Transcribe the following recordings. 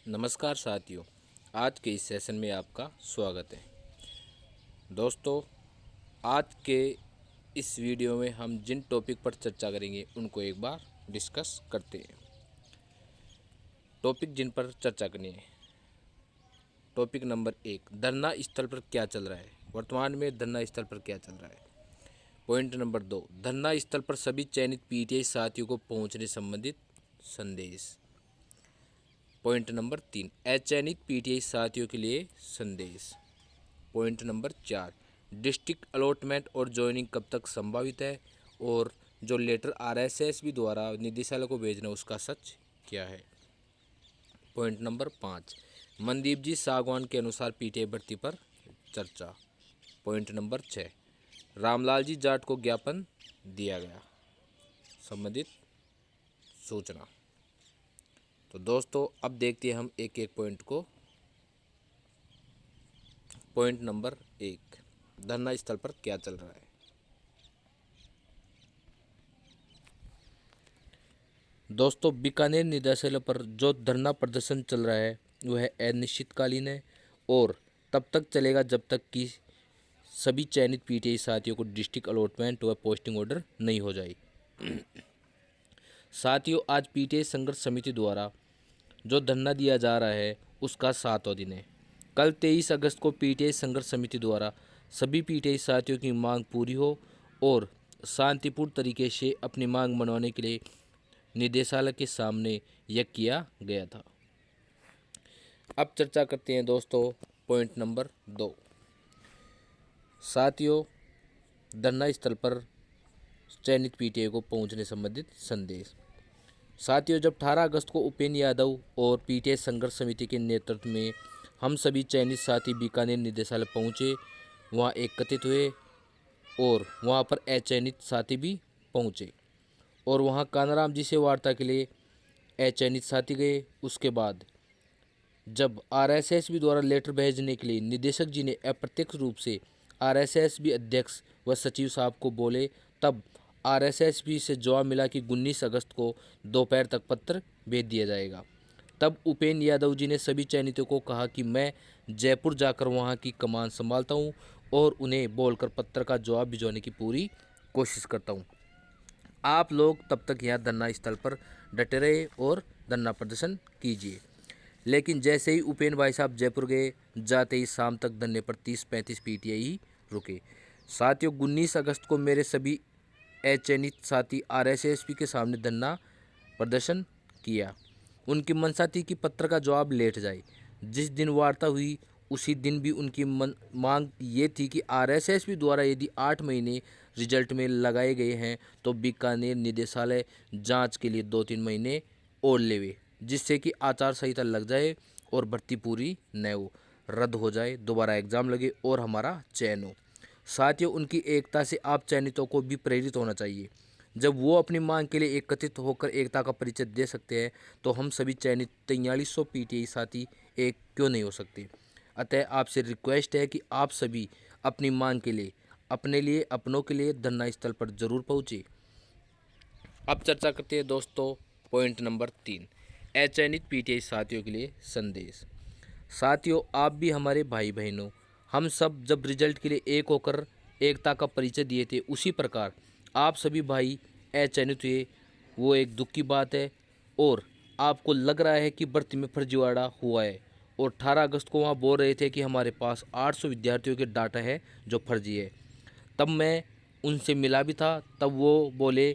नमस्कार साथियों, आज के इस सेशन में आपका स्वागत है। दोस्तों, आज के इस वीडियो में हम जिन टॉपिक पर चर्चा करेंगे उनको एक बार डिस्कस करते हैं। टॉपिक जिन पर चर्चा करनी है। टॉपिक नंबर 1, धरना स्थल पर क्या चल रहा है। वर्तमान में धरना स्थल पर क्या चल रहा है। पॉइंट नंबर 2, धरना स्थल पर सभी चयनित पीटीआई साथियों को पहुंचने संबंधित संदेश। पॉइंट नंबर 3, अचयनित पीटीआई साथियों के लिए संदेश। पॉइंट नंबर 4, डिस्ट्रिक्ट अलॉटमेंट और ज्वाइनिंग कब तक संभावित है और जो लेटर आरएसएसबी द्वारा निदेशालय को भेजना उसका सच क्या है। पॉइंट नंबर 5, मनदीप जी सागवान के अनुसार पीटीआई भर्ती पर चर्चा। पॉइंट नंबर 6, रामलाल जी जाट को ज्ञापन दिया गया, संबंधित सूचना। तो दोस्तों, अब देखते हैं हम एक एक पॉइंट को। पॉइंट नंबर 1, धरना स्थल पर क्या चल रहा है। दोस्तों, बीकानेर निदेशालय पर जो धरना प्रदर्शन चल रहा है वह अनिश्चितकालीन है और तब तक चलेगा जब तक कि सभी चयनित पीटीआई साथियों को डिस्ट्रिक्ट अलॉटमेंट व पोस्टिंग ऑर्डर नहीं हो जाए। साथियों, आज पीटीआई संघर्ष समिति द्वारा जो धरना दिया जा रहा है उसका 7वां दिन है। कल 23 अगस्त को पीटीआई संघर्ष समिति द्वारा सभी पीटीआई साथियों की मांग पूरी हो और शांतिपूर्ण तरीके से अपनी मांग मनवाने के लिए निदेशालय के सामने यह किया गया था। अब चर्चा करते हैं दोस्तों, पॉइंट नंबर 2। साथियों, धरना स्थल पर चयनित पीटीआई को पहुंचने संबंधित संदेश। साथियों, जब 18 अगस्त को उपेंद्र यादव और पीटीआई संघर्ष समिति के नेतृत्व में हम सभी चयनित साथी बीकानेर निदेशालय पहुंचे, वहां एकत्रित हुए और वहां पर अचयनित साथी भी पहुंचे और वहां कानाराम जी से वार्ता के लिए अचयनित साथी गए। उसके बाद जब आरएसएसबी द्वारा लेटर भेजने के लिए निदेशक जी ने अप्रत्यक्ष रूप से आरएसएसबी अध्यक्ष व सचिव साहब को बोले, तब आरएसएसबी से जवाब मिला कि 19 अगस्त को दोपहर तक पत्र भेज दिया जाएगा। तब उपेंद्र यादव जी ने सभी चयनितों को कहा कि मैं जयपुर जाकर वहां की कमान संभालता हूं और उन्हें बोलकर पत्र का जवाब भिजवाने की पूरी कोशिश करता हूं। आप लोग तब तक यहाँ धरना स्थल पर डटे रहे और धरना प्रदर्शन कीजिए। लेकिन जैसे ही उपेंद्र भाई साहब जयपुर गए, जाते ही शाम तक धरने पर 30-35 पीटीआई ही रुके। साथियों, 19 अगस्त को मेरे सभी अचयनित साथी आरएसएसपी के सामने धरना प्रदर्शन किया। उनकी मंशा थी कि पत्र का जवाब लेट जाए। जिस दिन वार्ता हुई उसी दिन भी उनकी मांग ये थी कि आरएसएसपी द्वारा यदि 8 महीने रिजल्ट में लगाए गए हैं तो बीकानेर निदेशालय जांच के लिए 2-3 महीने और लेवे, जिससे कि आचार संहिता लग जाए और भर्ती पूरी न हो, रद्द हो जाए, दोबारा एग्ज़ाम लगे और हमारा चयन हो। साथियों, उनकी एकता से आप चयनितों को भी प्रेरित होना चाहिए। जब वो अपनी मांग के लिए एकत्रित होकर एकता का परिचय दे सकते हैं तो हम सभी चयनित 4300 पीटीआई साथी एक क्यों नहीं हो सकते। अतः आपसे रिक्वेस्ट है कि आप सभी अपनी मांग के लिए, अपने लिए, अपनों के लिए धरना स्थल पर जरूर पहुँचे। अब चर्चा करते हैं दोस्तों, पॉइंट नंबर 3, अचयनित पीटीआई साथियों के लिए संदेश। साथियों, आप भी हमारे भाई बहनों, हम सब जब रिजल्ट के लिए एक होकर एकता का परिचय दिए थे, उसी प्रकार आप सभी भाई अचयनित हुए, वो एक दुख की बात है। और आपको लग रहा है कि भर्ती में फर्जीवाड़ा हुआ है और 18 अगस्त को वहाँ बोल रहे थे कि हमारे पास 800 विद्यार्थियों के डाटा है जो फर्जी है। तब मैं उनसे मिला भी था, तब वो बोले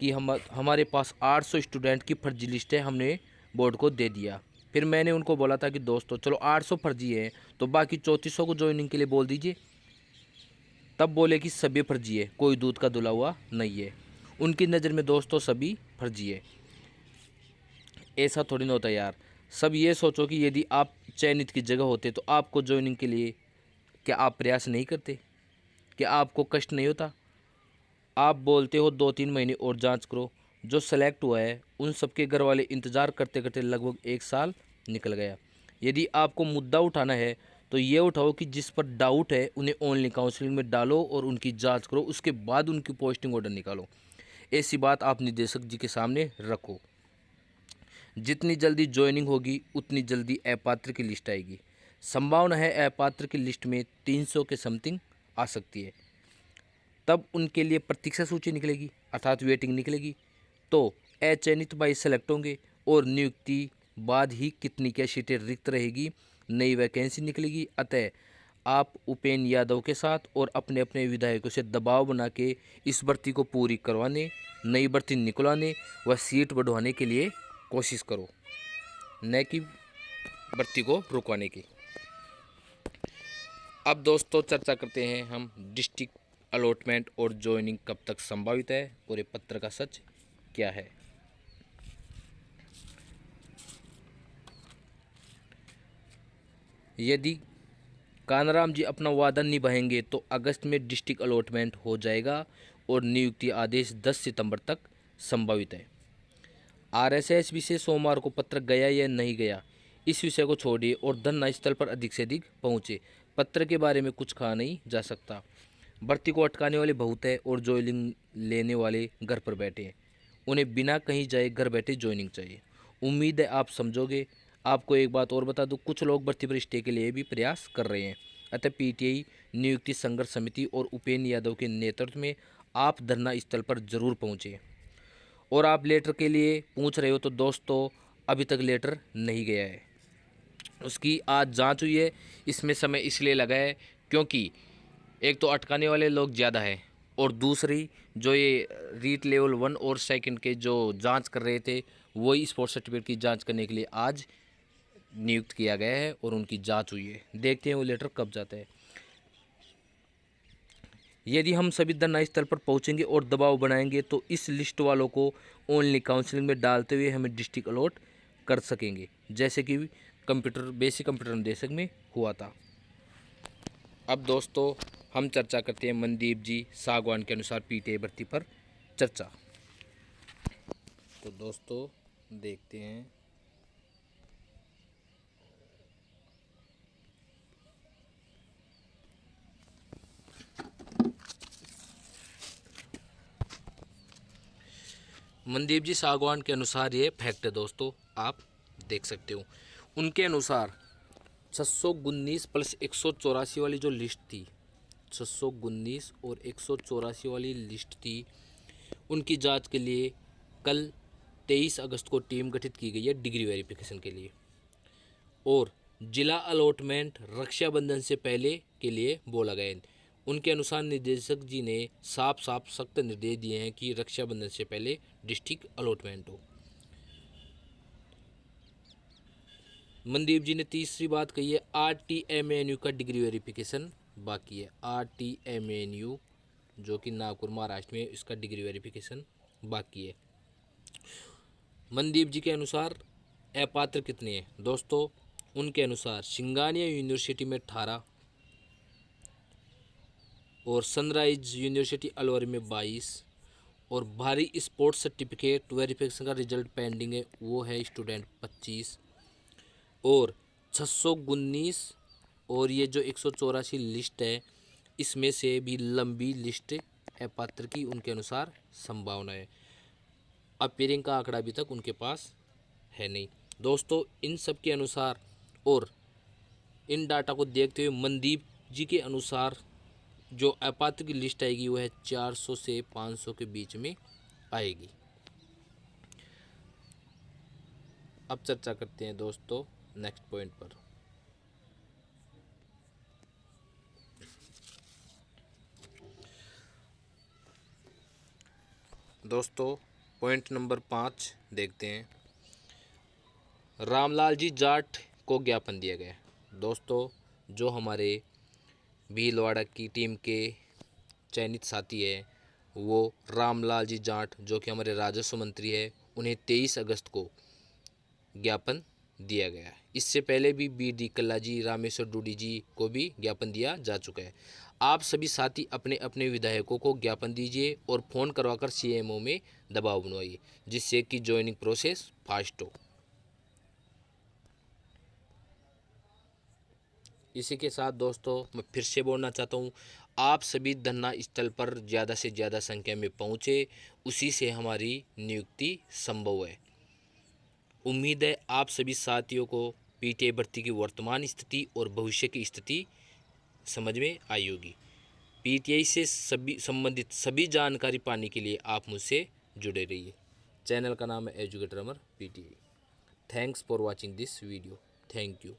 कि हमारे पास 800 स्टूडेंट की फर्जी लिस्ट है, हमने बोर्ड को दे दिया। फिर मैंने उनको बोला था कि दोस्तों चलो 800 फर्जी है तो बाकी 3400 को ज्वाइनिंग के लिए बोल दीजिए। तब बोले कि सभी फर्जी है, कोई दूध का धुला हुआ नहीं है। उनकी नज़र में दोस्तों सभी फर्जी है। ऐसा थोड़ी ना होता यार। सब ये सोचो कि यदि आप चयनित की जगह होते तो आपको ज्वाइनिंग के लिए क्या आप प्रयास नहीं करते? क्या आपको कष्ट नहीं होता? आप बोलते हो 2-3 महीने और जांच करो। जो सेलेक्ट हुआ है उन सबके घर वाले इंतज़ार करते करते लगभग 1 साल निकल गया। यदि आपको मुद्दा उठाना है तो ये उठाओ कि जिस पर डाउट है उन्हें ऑनलाइन काउंसलिंग में डालो और उनकी जांच करो, उसके बाद उनकी पोस्टिंग ऑर्डर निकालो। ऐसी बात आप निदेशक जी के सामने रखो। जितनी जल्दी ज्वाइनिंग होगी उतनी जल्दी अपात्र की लिस्ट आएगी। संभावना है अपात्र की लिस्ट में 300 के समथिंग आ सकती है। तब उनके लिए प्रतीक्षा सूची निकलेगी अर्थात वेटिंग निकलेगी। तो अचयनित बाई सेलेक्ट होंगे और नियुक्ति बाद ही कितनी क्या सीटें रिक्त रहेगी, नई वैकेंसी निकलेगी। अतः आप उपेंद्र यादव के साथ और अपने अपने विधायकों से दबाव बना के इस भर्ती को पूरी करवाने, नई भर्ती निकलवाने व सीट बढ़वाने के लिए कोशिश करो, न कि भर्ती को रुकवाने की। अब दोस्तों चर्चा करते हैं हम डिस्ट्रिक्ट अलॉटमेंट और ज्वाइनिंग कब तक संभावित है, पूरे पत्र का सच क्या है। यदि कानाराम जी अपना वादा निभाएंगे तो अगस्त में डिस्ट्रिक्ट अलॉटमेंट हो जाएगा और नियुक्ति आदेश 10 सितंबर तक संभावित है। आरएसएस से सोमवार को पत्र गया या नहीं गया, इस विषय को छोड़िए और धरना स्थल पर अधिक से अधिक पहुँचे। पत्र के बारे में कुछ कहा नहीं जा सकता। भर्ती को अटकाने वाले बहुत है और ज्वाइनिंग लेने वाले घर पर बैठे हैं। उन्हें बिना कहीं जाए घर बैठे ज्वाइनिंग चाहिए। उम्मीद है आप समझोगे। आपको एक बात और बता दूं, कुछ लोग भर्ती पर स्टे के लिए भी प्रयास कर रहे हैं। अतः पीटीआई नियुक्ति संघर्ष समिति और उपेंद्र यादव के नेतृत्व में आप धरना स्थल पर जरूर पहुँचे। और आप लेटर के लिए पूछ रहे हो तो दोस्तों अभी तक लेटर नहीं गया है, उसकी आज जांच हुई है। इसमें समय इसलिए लगा है क्योंकि एक तो अटकाने वाले लोग ज़्यादा है और दूसरी जो ये रीट लेवल 1 और सेकंड के जो जांच कर रहे थे वही स्पोर्ट्स सर्टिफिकेट की जांच करने के लिए आज नियुक्त किया गया है और उनकी जांच हुई है। देखते हैं वो लेटर कब जाता है। यदि हम सभी धरना स्थल पर पहुंचेंगे और दबाव बनाएंगे तो इस लिस्ट वालों को ओनली काउंसलिंग में डालते हुए हमें डिस्ट्रिक्ट अलॉट कर सकेंगे, जैसे कि कंप्यूटर बेसिक कंप्यूटर निर्देशक में हुआ था। अब दोस्तों हम चर्चा करते हैं मनदीप जी सागवान के अनुसार पीटीआई भर्ती पर चर्चा। तो दोस्तों देखते हैं। मनदीप जी सागवान के अनुसार ये फैक्ट है दोस्तों, आप देख सकते हो। उनके अनुसार 619 प्लस 184 वाली जो लिस्ट थी, 619 और 184 वाली लिस्ट थी, उनकी जांच के लिए कल 23 अगस्त को टीम गठित की गई है डिग्री वेरिफिकेशन के लिए। और जिला अलॉटमेंट रक्षाबंधन से पहले के लिए बोला गया है। उनके अनुसार निदेशक जी ने साफ साफ सख्त निर्देश दिए हैं कि रक्षाबंधन से पहले डिस्ट्रिक्ट अलॉटमेंट हो। मनदीप जी ने तीसरी बात कही है, RTMANU का डिग्री वेरिफिकेशन बाकी है। RTMANU जो कि नागपुर महाराष्ट्र में, इसका डिग्री वेरिफिकेशन बाकी है। मनदीप जी के अनुसार अपात्र कितने हैं दोस्तों, उनके अनुसार सिंगानिया यूनिवर्सिटी में 18 और सनराइज यूनिवर्सिटी अलवर में 22 और भारी स्पोर्ट्स सर्टिफिकेट वेरिफिकेशन का रिजल्ट पेंडिंग है, वो है स्टूडेंट 25 और 619 और ये जो 184 लिस्ट है इसमें से भी लंबी लिस्ट अपात्र की उनके अनुसार संभावना है। अपीयरिंग का आंकड़ा अभी तक उनके पास है नहीं। दोस्तों इन सब के अनुसार और इन डाटा को देखते हुए मनदीप जी के अनुसार जो अपात्र की लिस्ट आएगी वह 400 से 500 के बीच में आएगी। अब चर्चा करते हैं दोस्तों नेक्स्ट पॉइंट पर। दोस्तों पॉइंट नंबर 5 देखते हैं। रामलाल जी जाट को ज्ञापन दिया गया। दोस्तों जो हमारे भीलवाड़ा की टीम के चयनित साथी है वो रामलाल जी जाट जो कि हमारे राजस्व मंत्री है, उन्हें 23 अगस्त को ज्ञापन दिया गया। इससे पहले भी BD कल्ला जी, रामेश्वर डूडी जी को भी ज्ञापन दिया जा चुका है। आप सभी साथी अपने अपने विधायकों को ज्ञापन दीजिए और फ़ोन करवाकर CMO में दबाव बनवाइए जिससे कि ज्वाइनिंग प्रोसेस फास्ट हो। इसी के साथ दोस्तों मैं फिर से बोलना चाहता हूँ, आप सभी धरना स्थल पर ज़्यादा से ज़्यादा संख्या में पहुँचे, उसी से हमारी नियुक्ति संभव है। उम्मीद है आप सभी साथियों को पीटीआई भर्ती की वर्तमान स्थिति और भविष्य की स्थिति समझ में आई होगी। पीटीआई से संबंधित सभी जानकारी पाने के लिए आप मुझसे जुड़े रहिए। चैनल का नाम है educator Amar PTI. Thanks for watching this video. Thank you.